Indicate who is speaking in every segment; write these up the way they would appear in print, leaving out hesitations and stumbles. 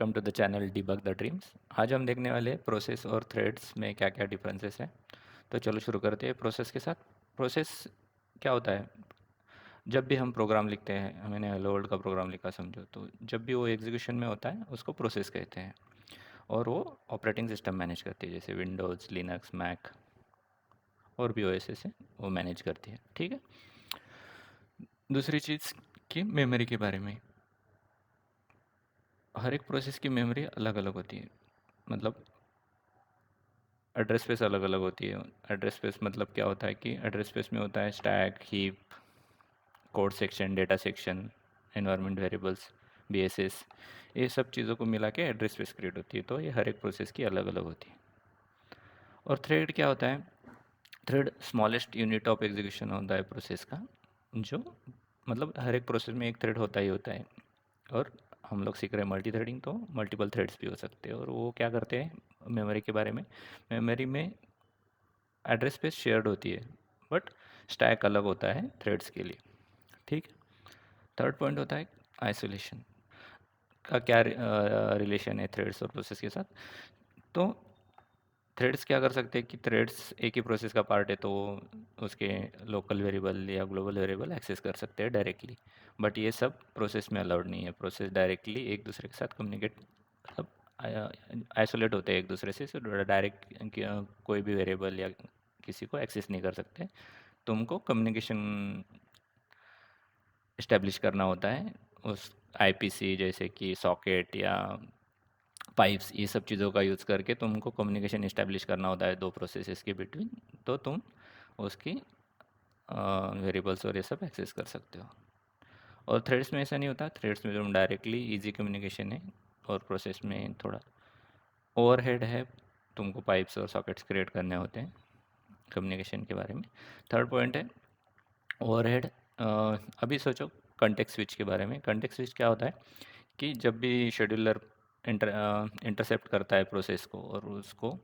Speaker 1: Welcome to the channel debug the dreams. आज हम देखने वाले प्रोसेस और थ्रेड्स में क्या क्या डिफरेंसेस हैं। तो चलो शुरू करते हैं प्रोसेस के साथ। प्रोसेस क्या होता है? जब भी हम प्रोग्राम लिखते हैं, मैंने हेलो वर्ल्ड का प्रोग्राम लिखा समझो, तो जब भी वो एग्जीक्यूशन में होता है उसको प्रोसेस कहते हैं। और वो ऑपरेटिंग सिस्टम मैनेज करती है, जैसे विंडोज़, लिनक्स, मैक और भी ओएस है, वो मैनेज करती है। ठीक है। दूसरी चीज़ की मेमोरी के बारे में, हर एक प्रोसेस की मेमोरी अलग अलग होती है। मतलब एड्रेस स्पेस अलग अलग होती है। एड्रेस स्पेस मतलब क्या होता है कि एड्रेस स्पेस में होता है stack, heap, code section, data section, environment variables, BSS, ये सब चीज़ों को मिला के एड्रेस स्पेस क्रिएट होती है। तो ये हर एक प्रोसेस की अलग अलग होती है। और थ्रेड क्या होता है? Thread smallest unit of execution होता है प्रोसेस का, जो मतलब हर एक प्रोसेस में एक थ्रेड होता ही होता है। और हम लोग सीख रहे हैं मल्टी थ्रेडिंग, तो मल्टीपल थ्रेड्स भी हो सकते हैं। और वो क्या करते हैं मेमोरी के बारे में, मेमोरी में एड्रेस स्पेस शेयर्ड होती है, बट स्टैक अलग होता है थ्रेड्स के लिए। ठीक। थर्ड पॉइंट होता है आइसोलेशन का। क्या रिलेशन है थ्रेड्स और प्रोसेस के साथ? तो थ्रेड्स क्या कर सकते हैं कि थ्रेड्स एक ही प्रोसेस का पार्ट है, तो उसके लोकल वेरिएबल या ग्लोबल वेरिएबल एक्सेस कर सकते हैं डायरेक्टली। बट ये सब प्रोसेस में अलाउड नहीं है। प्रोसेस डायरेक्टली एक दूसरे के साथ कम्युनिकेट, मतलब आइसोलेट होते हैं एक दूसरे से, डायरेक्ट कोई भी वेरिएबल या किसी को एक्सेस नहीं कर सकते। तुमको कम्युनिकेशन इस्टेब्लिश करना होता है उस आईपीसी, जैसे कि सॉकेट या पाइप्स, ये सब चीज़ों का यूज़ करके तुमको कम्युनिकेशन इस्टेब्लिश करना होता है दो प्रोसेसेस के बिटवीन। तो तुम उसकी वेरिएबल्स और ये सब एक्सेस कर सकते हो। और थ्रेड्स में ऐसा नहीं होता। थ्रेड्स में तुम डायरेक्टली इजी कम्युनिकेशन है, और प्रोसेस में थोड़ा ओवरहेड है, तुमको पाइप्स और सॉकेट्स क्रिएट करने होते हैं कम्युनिकेशन के बारे में। थर्ड पॉइंट है ओवरहेड। अभी सोचो कंटेक्स्ट स्विच के बारे में। कंटेक्स्ट स्विच क्या होता है कि जब भी शेड्यूलर इंटरसेप्ट करता है प्रोसेस को और उसको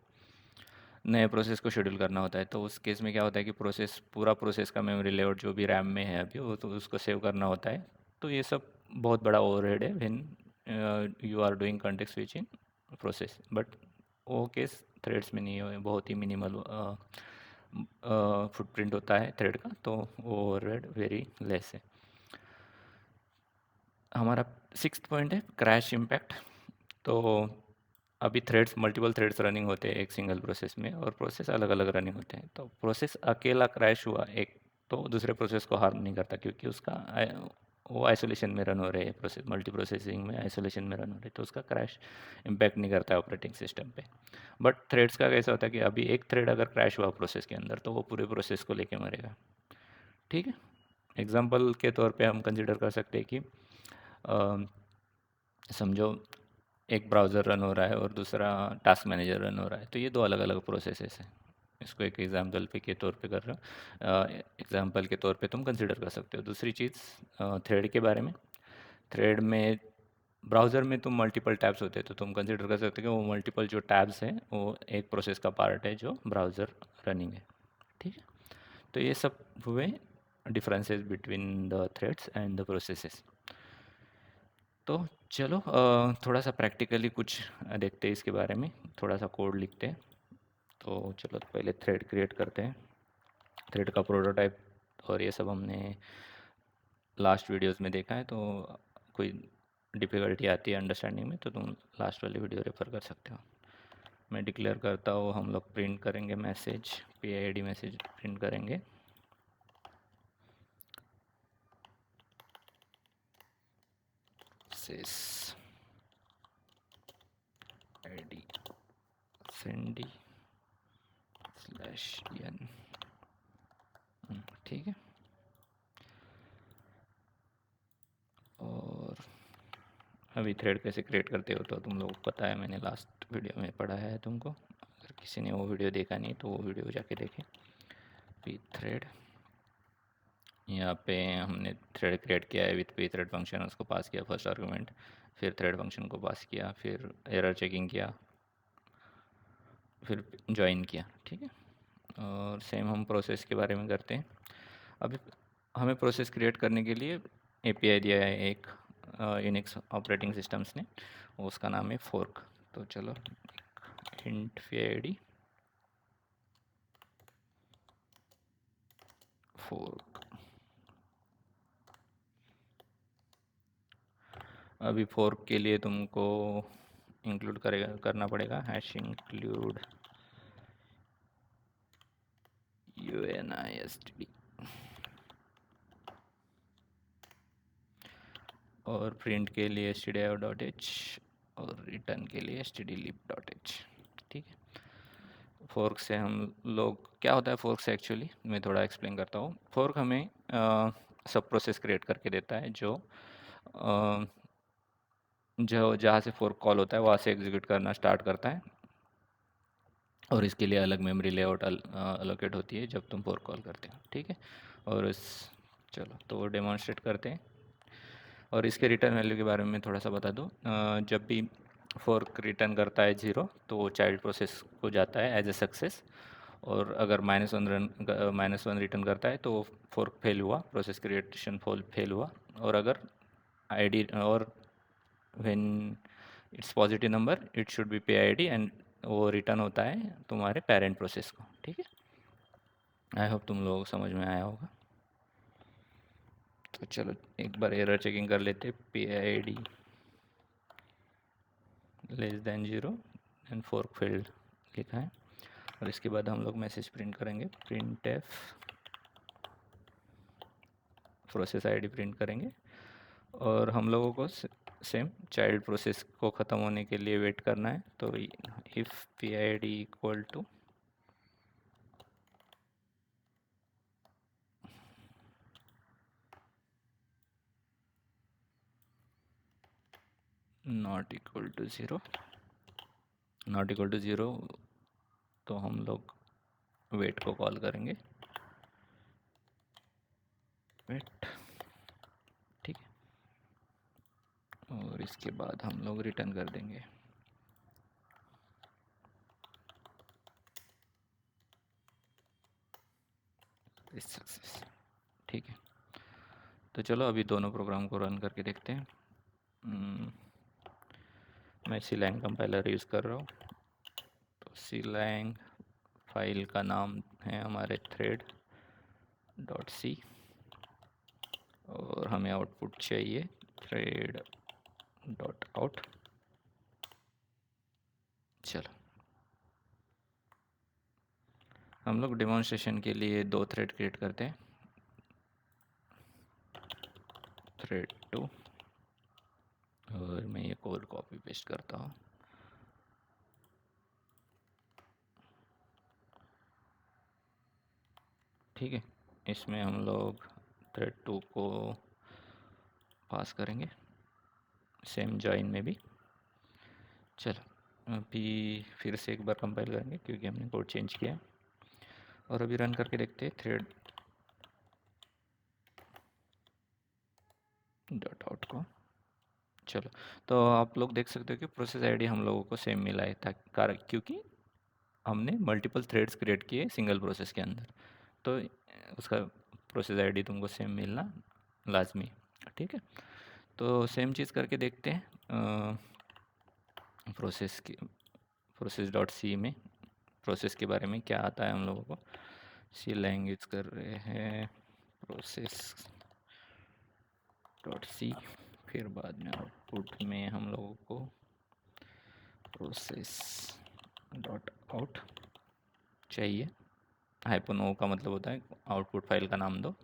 Speaker 1: नए प्रोसेस को शेड्यूल करना होता है, तो उस केस में क्या होता है कि पूरा प्रोसेस का मेमोरी लेआउट जो भी रैम में है अभी, वो तो उसको सेव करना होता है। तो ये सब बहुत बड़ा ओवरहेड है when you are doing context switch in process. But वो केस थ्रेड्स में नहीं है, बहुत ही मिनिमल फुटप्रिंट होता है थ्रेड का, तो वो ओवरहेड वेरी लेस है। हमारा सिक्स्थ पॉइंट है क्रैश इम्पैक्ट। तो अभी थ्रेड्स, मल्टीपल थ्रेड्स रनिंग होते हैं एक सिंगल प्रोसेस में, और प्रोसेस अलग अलग रनिंग होते हैं। तो प्रोसेस अकेला क्रैश हुआ एक, तो दूसरे प्रोसेस को हार्म नहीं करता, क्योंकि वो आइसोलेशन में रन हो रहे हैं। प्रोसेस मल्टी प्रोसेसिंग में आइसोलेशन में रन हो रहे हैं, तो उसका क्रैश इम्पैक्ट नहीं करता है ऑपरेटिंग सिस्टम पे। बट थ्रेड्स का कैसा होता है कि अभी एक थ्रेड अगर क्रैश हुआ प्रोसेस के अंदर, तो वो पूरे प्रोसेस को लेके मरेगा। ठीक है। एग्जाम्पल के तौर पे हम कंसिडर कर सकते हैं कि समझो एक ब्राउज़र रन हो रहा है और दूसरा टास्क मैनेजर रन हो रहा है, तो ये दो अलग अलग प्रोसेसेस हैं। इसको एक एग्जाम्पल पे के तौर पे कर रहे हो, एग्जाम्पल के तौर पे तुम कंसिडर कर सकते हो। दूसरी चीज़ थ्रेड के बारे में। थ्रेड में ब्राउज़र में तुम मल्टीपल टैब्स होते हैं, तो तुम कंसिडर कर सकते हो कि वो मल्टीपल जो टैब्स हैं वो एक प्रोसेस का पार्ट है जो ब्राउज़र रनिंग है। ठीक है। तो ये सब हुए differences between the threads and the processes. तो चलो थोड़ा सा प्रैक्टिकली कुछ देखते हैं इसके बारे में, थोड़ा सा कोड लिखते हैं। तो चलो पहले थ्रेड क्रिएट करते हैं, थ्रेड का प्रोटोटाइप। और ये सब हमने लास्ट वीडियोस में देखा है, तो कोई डिफ़िकल्टी आती है अंडरस्टैंडिंग में तो तुम लास्ट वाली वीडियो रेफर कर सकते हो। मैं डिक्लेयर करता हूँ, हम लोग प्रिंट करेंगे मैसेज, PID मैसेज प्रिंट करेंगे। sys id sandy /n। ठीक है। और अभी थ्रेड कैसे क्रिएट करते हो तो तुम लोगों को पता है, मैंने लास्ट वीडियो में पढ़ाया है तुमको। अगर किसी ने वो वीडियो देखा नहीं तो वो वीडियो जाके देखें। पी थ्रेड, यहाँ पे हमने थ्रेड क्रिएट किया है विथ पी थ्रेड फंक्शन। उसको पास किया फर्स्ट आर्गुमेंट, फिर थ्रेड फंक्शन को पास किया, फिर एरर चेकिंग किया, फिर ज्वाइन किया। ठीक है। और सेम हम प्रोसेस के बारे में करते हैं। अभी हमें प्रोसेस क्रिएट करने के लिए API दिया है एक यूनिक्स ऑपरेटिंग सिस्टम्स ने। उसका नाम है फोर्क। तो चलो इंट pid फोर्क। अभी फोर्क के लिए तुमको इंक्लूड करना पड़ेगा हैश इंक्लूड unistd और प्रिंट के लिए stdio.h और रिटर्न के लिए stdlib.h। ठीक है। फोर्क से हम लोग क्या होता है, फोर्क से एक्चुअली मैं थोड़ा एक्सप्लेन करता हूँ। फोर्क हमें सब प्रोसेस क्रिएट करके देता है जो जहाँ से फोर्क कॉल होता है वहाँ से एग्जीक्यूट करना स्टार्ट करता है, और इसके लिए अलग मेमोरी लेआउट अलोकेट होती है जब तुम फोर्क कॉल करते हो। ठीक है। और इस चलो तो डेमोन्स्ट्रेट करते हैं। और इसके रिटर्न वैल्यू के बारे में थोड़ा सा बता दूँ। जब भी फोर्क रिटर्न करता है 0 तो वो चाइल्ड प्रोसेस को जाता है एज ए सक्सेस, और अगर -1 रिटर्न करता है तो फोर्क फेल हुआ, प्रोसेस क्रिएशन फेल हुआ। और अगर आईडी और when it's positive number it should be पे आईडी, एंड वो रिटर्न होता है तुम्हारे पेरेंट प्रोसेस को। ठीक है। आई होप तुम लोगों को समझ में आया होगा। तो चलो एक बार एरर चेकिंग कर लेते। पे आईडी <0 एंड फोर्क फेल्ड लिखा है। और इसके बाद हम लोग मैसेज प्रिंट करेंगे, print F process ID print करेंगे। और हम लोगों को सेम चाइल्ड प्रोसेस को ख़त्म होने के लिए वेट करना है। तो if P I D equal to not equal to zero, not equal to zero, तो हम लोग वेट को कॉल करेंगे, वेट। ठीक है। और इसके बाद हम लोग रिटर्न कर देंगे इस सक्सेस। ठीक है। तो चलो अभी दोनों प्रोग्राम को रन करके देखते हैं। मैं सीलैंग कंपाइलर यूज़ कर रहा हूँ। तो सीलैंग फाइल का नाम है हमारे thread.c, और हमें आउटपुट चाहिए thread.out। चलो हम लोग डेमोन्स्ट्रेशन के लिए 2 थ्रेड क्रिएट करते हैं, थ्रेड 2, और मैं ये कोड कॉपी पेस्ट करता हूँ। ठीक है। इसमें हम लोग थ्रेड 2 को पास करेंगे, सेम जॉइन में भी। चलो अभी फिर से एक बार कंपाइल करेंगे क्योंकि हमने कोड चेंज किया है, और अभी रन करके देखते हैं thread.out को। चलो तो आप लोग देख सकते हो कि प्रोसेस आईडी हम लोगों को सेम मिला है था, क्योंकि हमने मल्टीपल थ्रेड्स क्रिएट किए सिंगल प्रोसेस के अंदर, तो उसका प्रोसेस आईडी तुमको सेम मिलना लाजमी। ठीक है। तो सेम चीज़ करके देखते हैं प्रोसेस डॉट सी में प्रोसेस के बारे में क्या आता है हम लोगों को। सी लैंग्वेज कर रहे हैं प्रोसेस डॉट सी, फिर बाद में आउटपुट में हम लोगों को प्रोसेस डॉट आउट चाहिए। हाइपन ओ का मतलब होता है आउटपुट फाइल का नाम दो,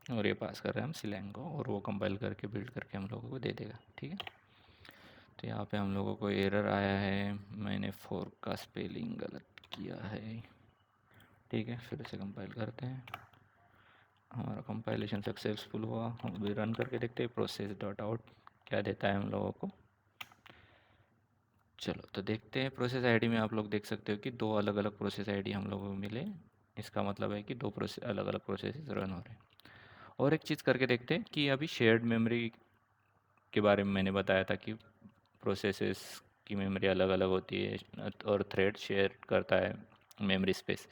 Speaker 1: और ये पास कर रहे हैं हम सिलैंग को, और वो कंपाइल करके बिल्ड करके हम लोगों को दे देगा। ठीक है। तो यहाँ पे हम लोगों को एरर आया है, मैंने फोर्क का स्पेलिंग गलत किया है। ठीक है, फिर से कंपाइल करते हैं। हमारा कंपाइलेशन सक्सेसफुल हुआ। हम भी रन करके देखते हैं प्रोसेस डॉट आउट क्या देता है हम लोगों को। चलो तो देखते हैं। प्रोसेस आईडी में आप लोग देख सकते हो कि 2 अलग अलग प्रोसेस आईडी हम लोगों को मिले। इसका मतलब है कि 2 प्रोसेस अलग अलग प्रोसेस रन हो रहे हैं। और एक चीज़ करके देखते हैं कि अभी शेयर्ड मेमोरी के बारे में मैंने बताया था कि प्रोसेसेस की मेमोरी अलग अलग होती है और थ्रेड शेयर करता है मेमोरी स्पेस।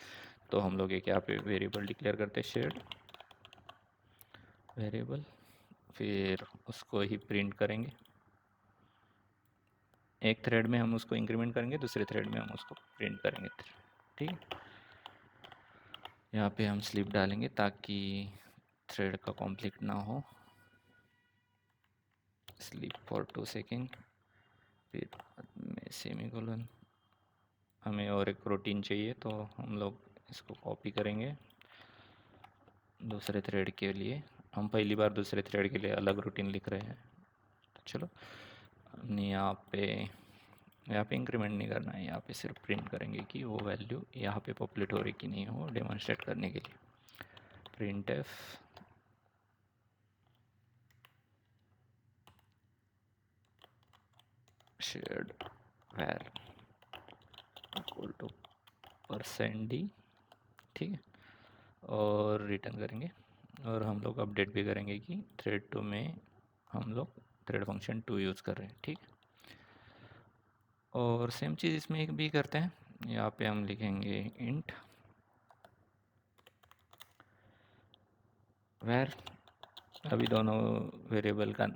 Speaker 1: तो हम लोग एक यहाँ पे वेरिएबल डिक्लेयर करते हैं शेयर्ड वेरिएबल, फिर उसको ही प्रिंट करेंगे। एक थ्रेड में हम उसको इंक्रीमेंट करेंगे, दूसरे थ्रेड में हम उसको प्रिंट करेंगे, ठीक है। यहाँ पे हम स्लिप डालेंगे ताकि थ्रेड का कॉम्प्लीट ना हो। स्लिप फॉर 2 सेकेंड, फिर में सेमीकोलन। हमें और एक रूटीन चाहिए तो हम लोग इसको कॉपी करेंगे दूसरे थ्रेड के लिए। हम पहली बार दूसरे थ्रेड के लिए अलग रूटीन लिख रहे हैं, तो चलो हमने यहाँ पे इंक्रीमेंट नहीं करना है, यहाँ पे सिर्फ प्रिंट करेंगे कि वो वैल्यू यहाँ पे पॉपुलेट हो रही कि नहीं हो, डेमोन्स्ट्रेट करने के लिए। प्रिंट एफ शेयर्ड वैर इक्वल टू %d, ठीक है, और रिटर्न करेंगे। और हम लोग अपडेट भी करेंगे कि थ्रेड 2 में हम लोग थ्रेड फंक्शन 2 यूज़ कर रहे हैं, ठीक है। और सेम चीज़ इसमें एक भी करते हैं, यहाँ पे हम लिखेंगे इंट वैर। अभी दोनों वेरिएबल का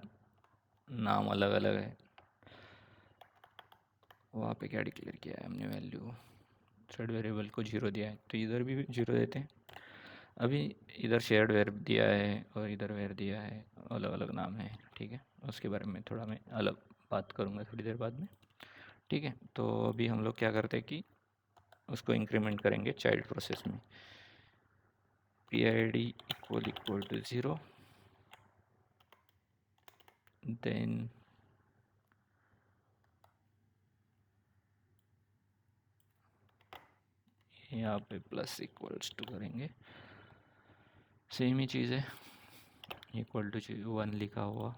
Speaker 1: नाम अलग अलग है। वहाँ पे क्या डिक्लेयर किया है हमने, वैल्यू थ्रेड वेरिएबल को 0 दिया है, तो इधर भी 0 देते हैं। अभी इधर शेयर्ड वेर दिया है और इधर वेर दिया है, अलग अलग नाम है, ठीक है। उसके बारे में थोड़ा मैं अलग बात करूँगा थोड़ी देर बाद में, ठीक है। तो अभी हम लोग क्या करते हैं कि उसको इंक्रीमेंट करेंगे चाइल्ड प्रोसेस में। PID इक्वल टू 0, देन यहाँ पे प्लस इक्वल्स टू करेंगे, सेम ही चीज़ है, इक्वल टू 1 लिखा हुआ,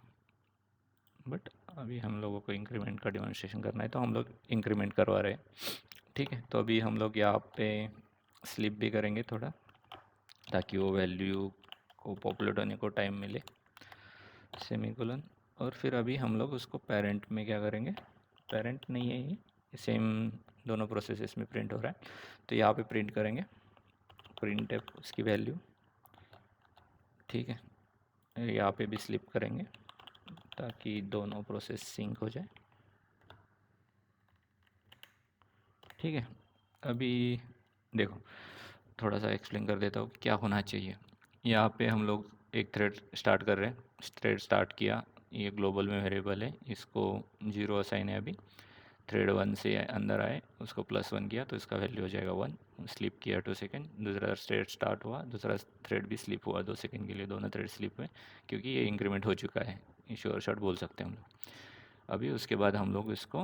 Speaker 1: बट अभी हम लोगों को इंक्रीमेंट का डेमोन्स्ट्रेशन करना है तो हम लोग इंक्रीमेंट करवा रहे हैं, ठीक है। तो अभी हम लोग यहाँ पे स्लिप भी करेंगे थोड़ा, ताकि वो वैल्यू को पॉपुलेट होने को टाइम मिले, सेमीकोलन। और फिर अभी हम लोग उसको पेरेंट में क्या करेंगे, पेरेंट नहीं है ये, सेम दोनों प्रोसेसेस में प्रिंट हो रहा है, तो यहाँ पे प्रिंट करेंगे, प्रिंट है उसकी वैल्यू, ठीक है। यहाँ पे भी स्लिप करेंगे ताकि दोनों प्रोसेस सिंक हो जाए, ठीक है। अभी देखो, थोड़ा सा एक्सप्लेन कर देता हूँ क्या होना चाहिए। यहाँ पे हम लोग एक थ्रेड स्टार्ट कर रहे हैं, थ्रेड स्टार्ट किया, ये ग्लोबल में वेरिएबल है, इसको 0 असाइन है। अभी थ्रेड 1 से अंदर आए, उसको +1 किया तो इसका वैल्यू हो जाएगा 1। स्लिप किया 2 सेकेंड, दूसरा थ्रेड स्टार्ट हुआ, दूसरा थ्रेड भी स्लिप हुआ 2 सेकेंड के लिए, दोनों थ्रेड स्लिप हुए क्योंकि ये इंक्रीमेंट हो चुका है, श्योर शॉट बोल सकते हैं हम लोग। अभी उसके बाद हम लोग इसको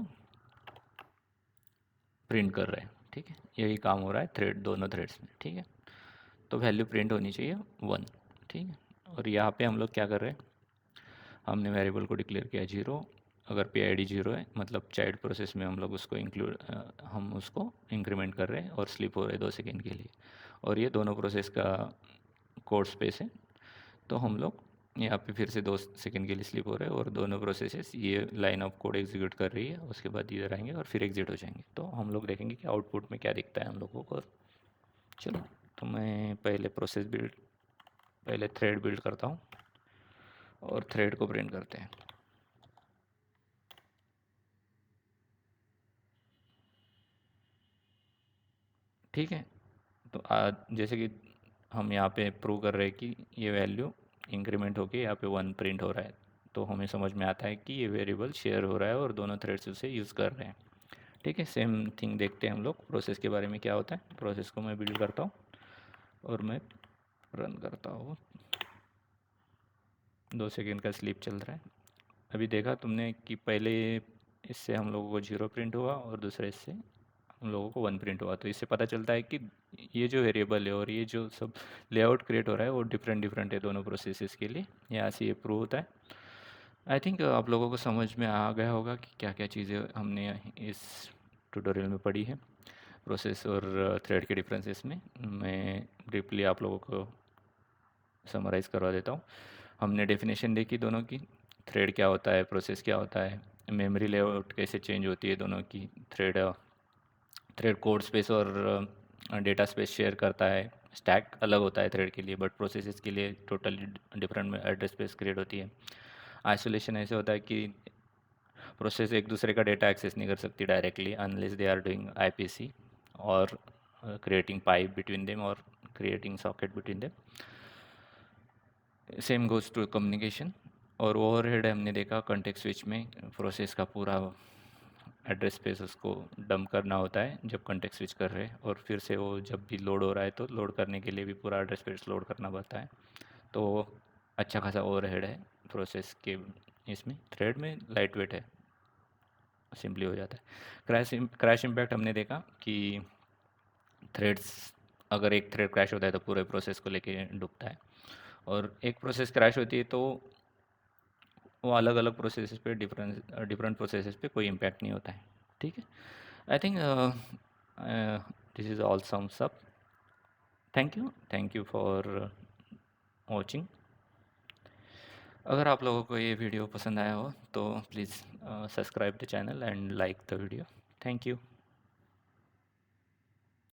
Speaker 1: प्रिंट कर रहे हैं, ठीक है। यही काम हो रहा है थ्रेड, दोनों थ्रेड्स में, ठीक है। तो वैल्यू प्रिंट होनी चाहिए 1, ठीक है। और यहाँ पे हम लोग क्या कर रहे हैं, हमने वेरिएबल को डिक्लेयर किया 0। अगर PID 0 है मतलब चाइल्ड प्रोसेस में हम लोग उसको हम उसको इंक्रीमेंट कर रहे हैं और स्लिप हो रहे हैं 2 सेकेंड के लिए। और ये दोनों प्रोसेस का कोड स्पेस है, तो हम लोग यहाँ पे फिर से 2 सेकेंड के लिए स्लिप हो रहे हैं और दोनों प्रोसेसेस ये लाइन ऑफ कोड एग्जीक्यूट कर रही है, उसके बाद इधर आएंगे और फिर एग्जिट हो जाएंगे। तो हम लोग देखेंगे कि आउटपुट में क्या दिखता है हम लोगों को। चलो, तो मैं पहले थ्रेड बिल्ड करता हूँ और थ्रेड को प्रिंट करते हैं, ठीक है। तो जैसे कि हम यहाँ पे प्रूव कर रहे हैं कि ये वैल्यू इंक्रीमेंट होके यहाँ पे 1 प्रिंट हो रहा है, तो हमें समझ में आता है कि ये वेरिएबल शेयर हो रहा है और दोनों थ्रेड्स उसे यूज़ कर रहे हैं, ठीक है। सेम थिंग देखते हैं हम लोग प्रोसेस के बारे में क्या होता है। प्रोसेस को मैं बिल्ड करता हूँ और मैं रन करता हूँ, 2 सेकेंड का स्लीप चल रहा है। अभी देखा तुमने कि पहले इससे हम लोगों को 0 प्रिंट हुआ और दूसरे इससे हम लोगों को 1 प्रिंट हुआ, तो इससे पता चलता है कि ये जो वेरिएबल है और ये जो सब लेआउट क्रिएट हो रहा है वो डिफरेंट डिफरेंट है दोनों प्रोसेसेस के लिए। यहाँ से ये प्रूव होता है। आई थिंक आप लोगों को समझ में आ गया होगा कि क्या क्या चीज़ें हमने इस ट्यूटोरियल में पढ़ी है प्रोसेस और थ्रेड के डिफरेंसेस में। मैं ब्रीफली आप लोगों को समराइज़ करवा देता हूँ। हमने डेफिनेशन देखी दोनों की, थ्रेड क्या होता है, प्रोसेस क्या होता है, मेमोरी लेआउट कैसे चेंज होती है दोनों की, थ्रेड थ्रेड कोड स्पेस और डेटा स्पेस शेयर करता है, स्टैक अलग होता है थ्रेड के लिए बट प्रोसेसेस के लिए totally different address space create होती है। आइसोलेशन ऐसे होता है कि प्रोसेस एक दूसरे का डेटा एक्सेस नहीं कर सकती directly unless they are doing IPC और creating pipe between them or creating socket between them. Same goes to communication. और ओवरहेड हमने देखा कंटेक्स्ट स्विच में प्रोसेस का पूरा एड्रेस स्पेस उसको डंप करना होता है जब कंटेक्स्ट स्विच कर रहे हैं, और फिर से वो जब भी लोड हो रहा है तो लोड करने के लिए भी पूरा एड्रेस स्पेस लोड करना पड़ता है। तो अच्छा खासा ओवरहेड है प्रोसेस के। इसमें थ्रेड में लाइट वेट है, सिंपली हो जाता है। क्रैश इम्पैक्ट हमने देखा कि थ्रेड्स, अगर एक थ्रेड क्रैश होता है तो पूरे प्रोसेस को लेके डूबता है, और एक प्रोसेस क्रैश होती है तो वो अलग अलग प्रोसेस पे डिफरेंट प्रोसेस पे कोई इम्पैक्ट नहीं होता है। ठीक है, I think this is all sums up. Thank you for watching. अगर आप लोगों को ये वीडियो पसंद आया हो तो please subscribe the channel and like the video. Thank you.